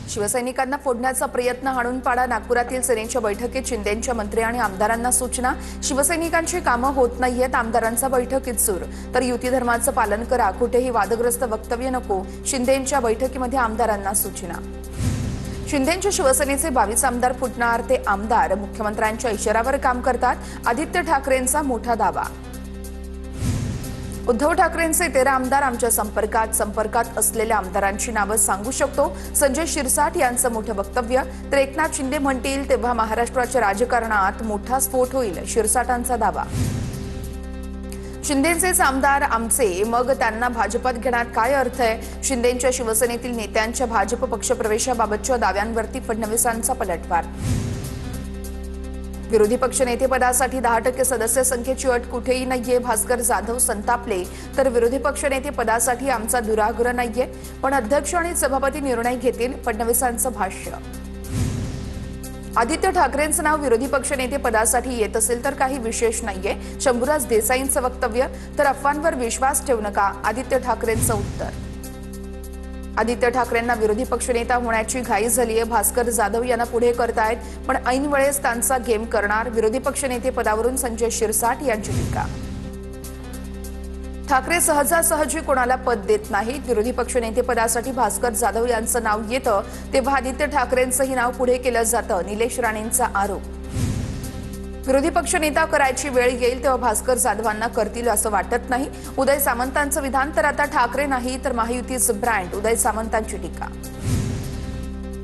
शिवसैनिकांना फोडण्याचा प्रयत्न हाणून पाडा. नागपुरातील सेनेच्या बैठकीत शिंदेंच्या मंत्री आणि आमदारांना सूचना. शिवसैनिकांची कामं होत नाहीयेत, आमदारांचा बैठकीत सूर. तर युती धर्माचं पालन करा, कुठेही वादग्रस्त वक्तव्य नको, शिंदेंच्या बैठकीमध्ये आमदारांना सूचना. शिंदेंच्या शिवसेनेचे 22 आमदार फुटणार. ते आमदार मुख्यमंत्र्यांच्या इशाऱ्यावर काम करतात. आदित्य ठाकरेंचा मोठा दावा. उद्धव ठाकरेंचे 13 आमदार आमच्या संपर्कात असलेल्या आमदारांची नावं सांगू शकतो. संजय शिरसाट यांचं मोठं वक्तव्य. तर एकनाथ शिंदे म्हणतील तेव्हा महाराष्ट्राच्या राजकारणात मोठा स्फोट होईल, शिरसाटांचा दावा. शिंदेंचेच आमदार आमचे, मग त्यांना भाजपात घेण्यात काय अर्थ आहे? शिंदेंच्या शिवसेनेतील नेत्यांच्या भाजप पक्षप्रवेशाबाबतच्या दाव्यांवरती फडणवीसांचा पलटवार. विरोधी पक्षनेतेपदासाठी 10% सदस्य संख्येची अट कुठेही नाहीये, भास्कर जाधव संतापले. तर विरोधी पक्षनेते पदासाठी आमचा दुराग्रह नाहीये, पण अध्यक्ष आणि सभापती निर्णय घेतील, फडणवीसांचं भाष्य. आदित्य ठाकरेंचं नाव विरोधी पक्षनेते पदासाठी येत असेल तर काही विशेष नाहीये, शंभूराज देसाईंचं वक्तव्य. तर अफवांवर विश्वास ठेवू नका, आदित्य ठाकरेंचं उत्तर. आदित्य ठाकरेंना विरोधी पक्षनेता होण्याची घाई झालीय, भास्कर जाधव यांना पुढे करतायत, पण ऐन वेळेस त्यांचा गेम करणार. विरोधी पक्षनेते पदावरून संजय शिरसाट यांची टीका. ठाकरे सहजासहजी कोणाला पद देत नाहीत. विरोधी पक्षनेते पदासाठी भास्कर जाधव यांचं नाव येतं तेव्हा आदित्य ठाकरेंचंही नाव पुढे केलं जातं, निलेश राणेंचा आरोप. विरोधी पक्षनेता करायची वेळ येईल तेव्हा भास्कर जाधवांना करतील असं वाटत नाही, उदय सामंतांचं विधान. तर आता ठाकरे नाही तर महायुतीचं ब्रँड, उदय सामंतांची टीका.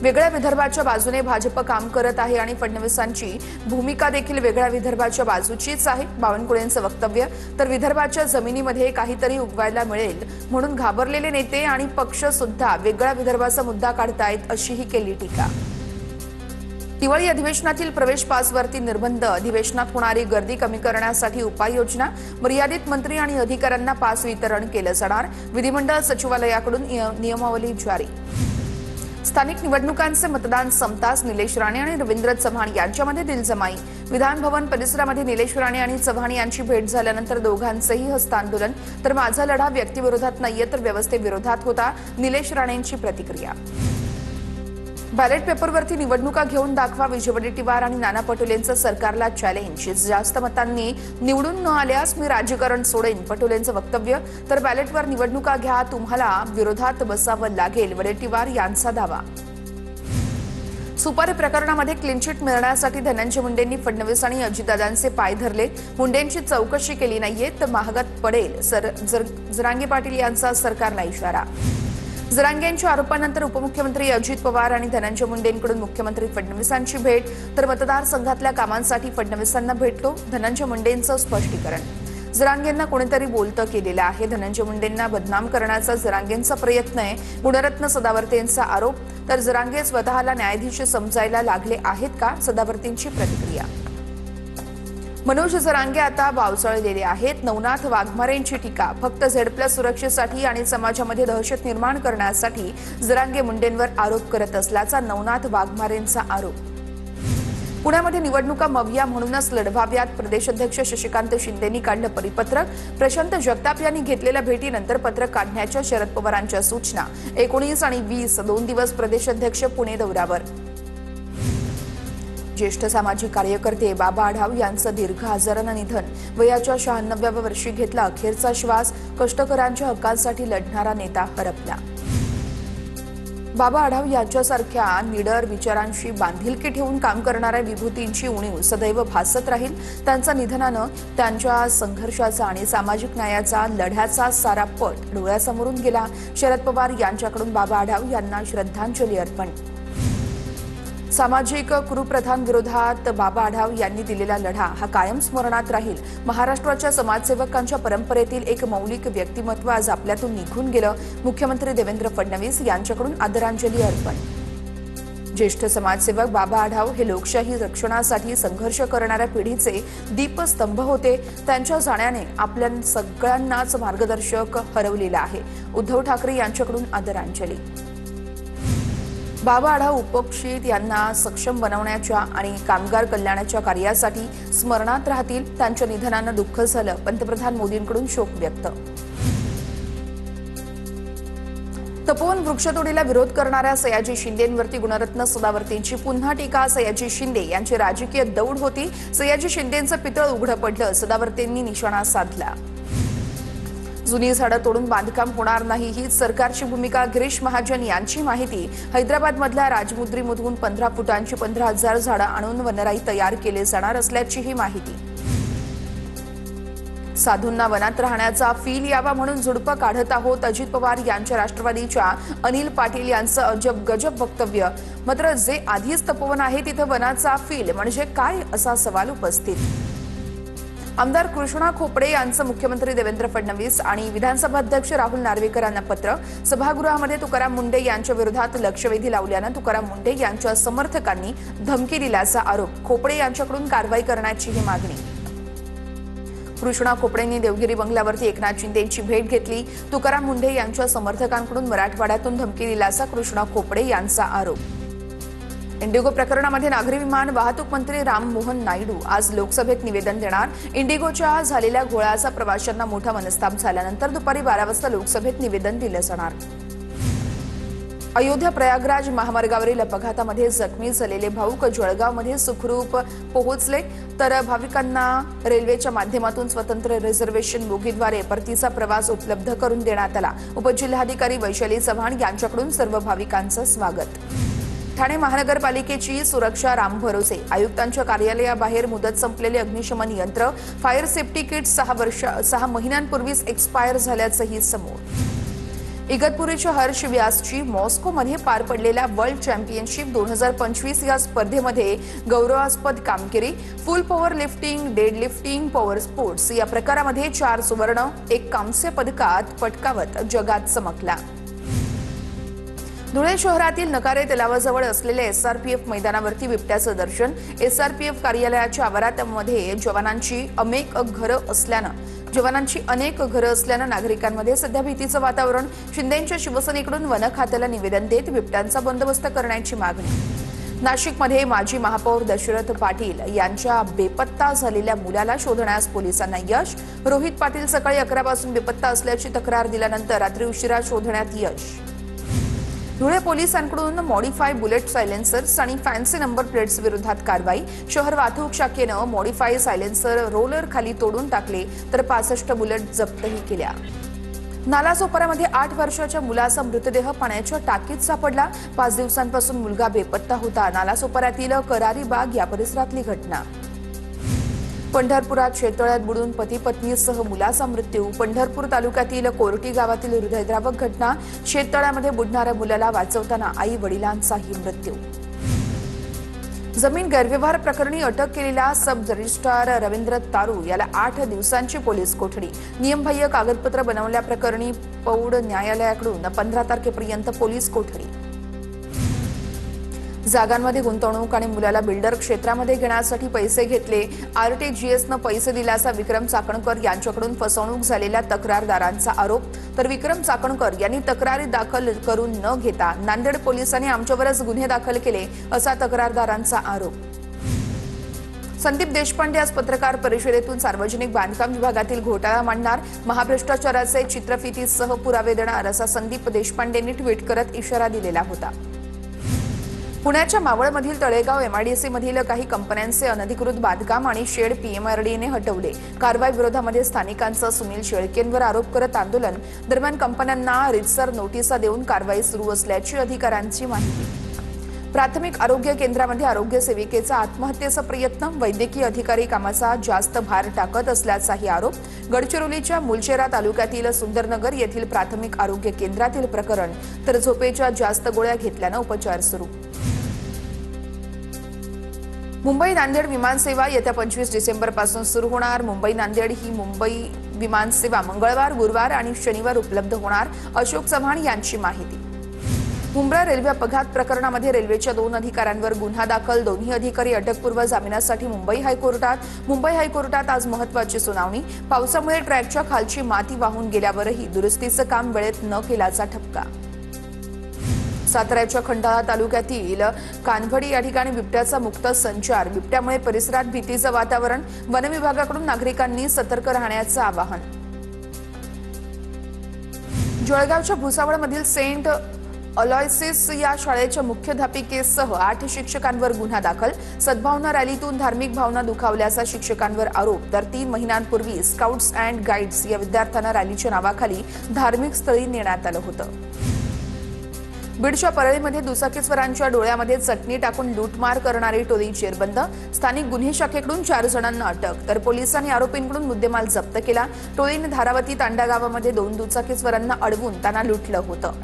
वेगळ्या विदर्भाच्या बाजूने भाजप काम करत आहे आणि फडणवीसांची भूमिका देखील वेगळ्या विदर्भाच्या बाजूचीच आहे, बावनकुळेंचं वक्तव्य. तर विदर्भाच्या जमिनीमध्ये काहीतरी उगवायला मिळेल म्हणून घाबरलेले नेते आणि पक्ष सुद्धा वेगळ्या विदर्भाचा मुद्दा काढतायत, अशीही केली टीका. दिवाळी अधिवेशनातील प्रवेश पासवरती निर्बंध. अधिवेशनात होणारी गर्दी कमी करण्यासाठी उपाययोजना. मर्यादित मंत्री आणि अधिकाऱ्यांना पास वितरण केलं जाणार. विधिमंडळ सचिवालयाकडून नियमावली जारी. स्थानिक निवडणुकांचे मतदान संपताच निलेश राणे आणि रवींद्र चव्हाण यांच्यामध्ये दिलजमाई. विधान भवन परिसरामध्ये निलेश राणे आणि चव्हाण यांची भेट झाल्यानंतर दोघांचेही हस्तांदोलन. तर माझा लढा व्यक्तिविरोधात नाहीये तर व्यवस्थेविरोधात होता, निलेश राणेंची प्रतिक्रिया. बॅलेट पेपरवरती निवडणुका घेऊन दाखवा. विजय वडेट्टीवार आणि नाना पटोलेंचं सरकारला चॅलेंज. जास्त मतांनी निवडून न आल्यास मी राजकारण सोडेन, पटोलेंचं वक्तव्य. तर बॅलेटवर निवडणुका घ्या, तुम्हाला विरोधात बसावं लागेल, वडेट्टीवार यांचा दावा. सुपारी प्रकरणामध्ये क्लीनचिट मिळण्यासाठी धनंजय मुंडेंनी फडणवीस आणि अजितदादांचे पाय धरले. मुंडेंची चौकशी केली नाहीये तर महागात पडेल, जरांगे पाटील यांचा सरकारला इशारा. जरांगेंच्या आरोपानंतर उपमुख्यमंत्री अजित पवार आणि धनंजय मुंडेंकडून मुख्यमंत्री फडणवीसांची भेट. तर मतदारसंघातल्या कामांसाठी फडणवीसांना भेटलो, धनंजय मुंडेंचं स्पष्टीकरण. जरांगेंना कोणीतरी बोलतं केलेलं आहे, धनंजय मुंडेंना बदनाम करण्याचा जरांगेंचा प्रयत्न आहे, गुणरत्न सदावर्तेंचा आरोप. तर जरांगे स्वतःला न्यायाधीश समजायला लागले आहेत का, सदावर्तेंची प्रतिक्रिया. मनोज जरांगे आता बावचळलेले आहेत, नवनाथ वाघमारेंची टीका. फक्त झेड+ सुरक्षेसाठी आणि समाजामध्ये दहशत निर्माण करण्यासाठी जरांगे मुंडेंवर आरोप करत असल्याचा नवनाथ वाघमारेंचा आरोप. पुण्यामध्ये निवडणुका मविया म्हणूनच लढवाव्यात. प्रदेशाध्यक्ष शशिकांत शिंदेंनी काढलं परिपत्रक. प्रशांत जगताप यांनी घेतलेल्या भेटीनंतर पत्रक काढण्याच्या शरद पवारांच्या सूचना. 19 आणि 20 2 दिवस प्रदेशाध्यक्ष पुणे दौऱ्यावर. ज्येष्ठ सामाजिक कार्यकर्ते बाबा आढाव यांचं दीर्घ आजारानं निधन. वयाच्या 96व्या वर्षी घेतला अखेरचा श्वास. कष्टकऱ्यांच्या हक्कांसाठी लढणारा नेता हरपला. बाबा आढाव यांच्यासारख्या निडर विचारांशी बांधिलकी ठेवून काम करणाऱ्या विभूतींची उणीव सदैव भासत राहील. त्यांच्या निधनानं त्यांच्या संघर्षाचा आणि सामाजिक न्यायाचा लढ्याचा सारा पट डोळ्यासमोरून गेला. शरद पवार यांच्याकडून बाबा आढाव यांना श्रद्धांजली अर्पण. सामाजिक कुप्रथां विरोधात बाबा आढाव यांनी दिलेला लढा हा कायम स्मरणात राहील. महाराष्ट्राच्या समाजसेवकांच्या परंपरेतील एक मौलिक व्यक्तिमत्व आज आपल्यातून निघून गेलं. मुख्यमंत्री देवेंद्र फडणवीस यांच्याकडून आदरांजली अर्पण. ज्येष्ठ समाजसेवक बाबा आढाव हे लोकशाही रक्षणासाठी संघर्ष करणाऱ्या पिढीचे दीपस्तंभ होते. त्यांच्या जाण्याने आपल्या सगळ्यांनाच मार्गदर्शक हरवलेला आहे. उद्धव ठाकरे यांच्याकडून आदरांजली. बाबा आढाव उपक्षित यांना सक्षम बनवण्याच्या आणि कामगार कल्याणाच्या कार्यासाठी स्मरणात राहतील. त्यांच्या निधनानं दुःख झालं. पंतप्रधान मोदींकडून शोक व्यक्त. तपोवन वृक्षतोडीला विरोध करणाऱ्या सयाजी शिंदेंवरती गुणरत्न सदावर्तींची पुन्हा टीका. सयाजी शिंदे यांची राजकीय दौड होती. सयाजी शिंदेंचं पितळ उघडं पडलं. सदावर्तींनी निशाणा साधला. जुनी झाडं तोडून बांधकाम होणार नाही, हीच सरकारची भूमिका. गिरीश महाजन यांची माहिती. हैदराबादमधल्या राजमुद्रीमधून 15 फुटांची 15,000 झाडं आणून वनराई तयार केले जाणार असल्याची ही माहिती. साधूंना वनात राहण्याचा फील यावा म्हणून झुडपं काढत आहोत. अजित पवार यांच्या राष्ट्रवादीच्या अनिल पाटील यांचं अजब गजब वक्तव्य. मात्र जे आधीच तपोवन आहे तिथं वनाचा फील म्हणजे काय, असा सवाल उपस्थित. आमदार कृष्णा खोपडे यांचं मुख्यमंत्री देवेंद्र फडणवीस आणि विधानसभा अध्यक्ष राहुल नार्वेकरांना पत्र. सभागृहामध्ये तुकाराम मुंढे यांच्या विरोधात लक्षवेधी लावल्यानं तुकाराम मुंढे यांच्या समर्थकांनी धमकी दिल्याचा आरोप. खोपडे यांच्याकडून कारवाई करण्याची ही मागणी. कृष्णा खोपडेंनी देवगिरी बंगल्यावरती एकनाथ शिंदेंची भेट घेतली. तुकाराम मुंढे यांच्या समर्थकांकडून मराठवाड्यातून धमकी दिल्याचा कृष्णा खोपडे यांचा आरोप. इंडिगो प्रकरणामध्ये नागरी विमान वाहतूक मंत्री राममोहन नायडू आज लोकसभेत निवेदन देणार. इंडिगोच्या झालेल्या घोळाचा प्रवाशांना मोठा मनस्ताप झाल्यानंतर दुपारी 12 वाजता लोकसभेत निवेदन दिलं जाणार. अयोध्या प्रयागराज महामार्गावरील अपघातामध्ये जखमी झालेले भाऊक जळगावमध्ये सुखरूप पोहोचले, तर भाविकांना रेल्वेच्या माध्यमातून स्वतंत्र रिझर्वेशन बोगीद्वारे परतीचा प्रवास उपलब्ध करून देण्यात आला. उपजिल्हाधिकारी वैशाली चव्हाण यांच्याकडून सर्व भाविकांचं स्वागत. ठाणे महानगरपालिकेची सुरक्षा रामभरोसे. आयुक्तांच्या कार्यालयाबाहेर मुदत संपलेले अग्निशमन यंत्र, फायर सेफ्टी किट 6 महिन्यांपूर्वीच एक्सपायर झाल्याचंही समोर. इगतपुरीच्या हर्ष व्यासची मॉस्कोमध्ये पार पडलेल्या वर्ल्ड चॅम्पियनशिप 2025 या स्पर्धेमध्ये गौरवास्पद कामगिरी. फुल power lifting, dead lifting, power sports या प्रकारामध्ये 4 सुवर्ण, 1 कांस्य पदकात पटकावत जगात चमकला. धुळे शहरातील नकारे तलावाजवळ असलेल्या एसआरपीएफ मैदानावरती बिबट्याचं दर्शन. एसआरपीएफ कार्यालयाच्या आवारामध्ये जवानांची अनेक घरं असल्यानं नागरिकांमध्ये सध्या भीतीचं वातावरण. शिंदेंच्या शिवसेनेकडून वन खात्याला निवेदन देत बिबट्यांचा बंदोबस्त करण्याची मागणी. नाशिकमध्ये माजी महापौर दशरथ पाटील यांच्या बेपत्ता झालेल्या मुलाला शोधण्यास पोलिसांना यश. रोहित पाटील सकाळी 11 पासून बेपत्ता असल्याची तक्रार दिल्यानंतर रात्री उशिरा शोधण्यात यश. धुळे पोलिसांकडून मॉडिफाय बुलेट सायलेन्सर्स आणि फॅन्सी नंबर प्लेट्स विरोधात कारवाई. शहर वाहतूक शाखेनं मॉडिफाय सायलेन्सर रोलर खाली तोडून टाकले, तर 65 बुलेट जप्तही केल्या. नालासोपारामध्ये 8 वर्षाच्या मुलाचा मृतदेह पाण्याच्या टाकीत सापडला. 5 दिवसांपासून मुलगा बेपत्ता होता. नालासोपाऱ्यातील करारी बाग या परिसरातली घटना. पंढरपुरात शेततळ्यात बुडून पती पत्नीसह मुलाचा मृत्यू. पंढरपूर तालुक्यातील कोरटी गावातील हृदयद्रावक घटना. शेततळ्यामध्ये बुडणाऱ्या मुलाला वाचवताना आई वडिलांचाही मृत्यू. जमीन गैरव्यवहार प्रकरणी अटक केलेला सब रजिस्ट्रार रवींद्र तारू याला 8 दिवसांची पोलीस कोठडी. नियमबाह्य कागदपत्र बनवल्याप्रकरणी पौड न्यायालयाकडून 15 तारखेपर्यंत पोलीस कोठडी. जागांमध्ये गुंतवणूक आणि मुलाला बिल्डर क्षेत्रामध्ये घेण्यासाठी पैसे घेतले. आरटीजीएसनं पैसे दिल्याचा विक्रम चाकणकर यांच्याकडून फसवणूक झालेल्या तक्रारदारांचा आरोप. तर विक्रम चाकणकर यांनी तक्रारी दाखल करून न घेता नांदेड पोलिसांनी आमच्यावरच गुन्हे दाखल केले, असा तक्रारदारांचा आरोप. संदीप देशपांडे आज पत्रकार परिषदेतून सार्वजनिक बांधकाम विभागातील घोटाळा मांडणार. महाभ्रष्टाचाराचे चित्रफितीसह पुरावे देणार, असा संदीप देशपांडेंनी ट्विट करत इशारा दिलेला होता. पुण्याच्या मावळमधील तळेगाव एमआयडीसीमधील काही कंपन्यांचे अनधिकृत बांधकाम आणि शेड पीएमआरडीने हटवले. कारवाई विरोधामध्ये स्थानिकांचं सुनील शेळकेंवर आरोप करत आंदोलन. दरम्यान कंपन्यांना रितसर नोटिसा देऊन कारवाई सुरू असल्याची अधिकाऱ्यांची माहिती. प्राथमिक आरोग्य केंद्रामध्ये आरोग्य सेविकेचा आत्महत्येचा प्रयत्न. वैद्यकीय अधिकारी कामाचा जास्त भार टाकत असल्याचाही आरोप. गडचिरोलीच्या मुलचेरा तालुक्यातील सुंदरनगर येथील प्राथमिक आरोग्य केंद्रातील प्रकरण. तर झोपेच्या जास्त गोळ्या घेतल्यानं उपचार सुरू. मुंबई नांदेड विमानसेवा येत्या 25 डिसेंबरपासून सुरू होणार. मुंबई नांदेड ही मुंबई विमानसेवा मंगळवार, गुरुवार आणि शनिवार उपलब्ध होणार. अशोक चव्हाण यांची माहिती. मुंब्रा रेल्वे अपघात प्रकरणामध्ये रेल्वेच्या 2 अधिकाऱ्यांवर गुन्हा दाखल. दोन्ही अधिकारी अटकपूर्व जामिनासाठी मुंबई हायकोर्टात. मुंबई हायकोर्टात आज महत्त्वाची सुनावणी. पावसामुळे ट्रॅकच्या खालची माती वाहून गेल्यावरही दुरुस्तीचं काम वेळेत न केल्याचा ठपका. साताऱ्याच्या खंडाळा तालुक्यातील कानवडी या ठिकाणी बिबट्याचा मुक्त संचार. बिबट्यामुळे परिसरात भीतीचं वातावरण. वन विभागाकडून नागरिकांनी सतर्क राहण्याचं आवाहन. जळगावच्या भुसावळमधील सेंट अलॉयसिस या शाळेच्या मुख्याध्यापिकेसह 8 शिक्षकांवर गुन्हा दाखल. सद्भावना रॅलीतून धार्मिक भावना दुखावल्याचा शिक्षकांवर आरोप. तर 3 महिन्यांपूर्वी स्काउट्स अँड गाईड्स या विद्यार्थ्यांना रॅलीच्या नावाखाली धार्मिक स्थळी नेण्यात आलं होतं. बीडच्या परळीमध्ये दुचाकीस्वारांच्या डोळ्यामध्ये चटणी टाकून लूटमार करणारी टोळी जेरबंद. स्थानिक गुन्हे शाखेकडून 4 जणांना अटक. तर पोलिसांनी आरोपींकडून मुद्देमाल जप्त केला. टोळीने धारावती तांडा गावामध्ये 2 दुचाकीस्वारांना अडवून त्यांना लुटलं होतं.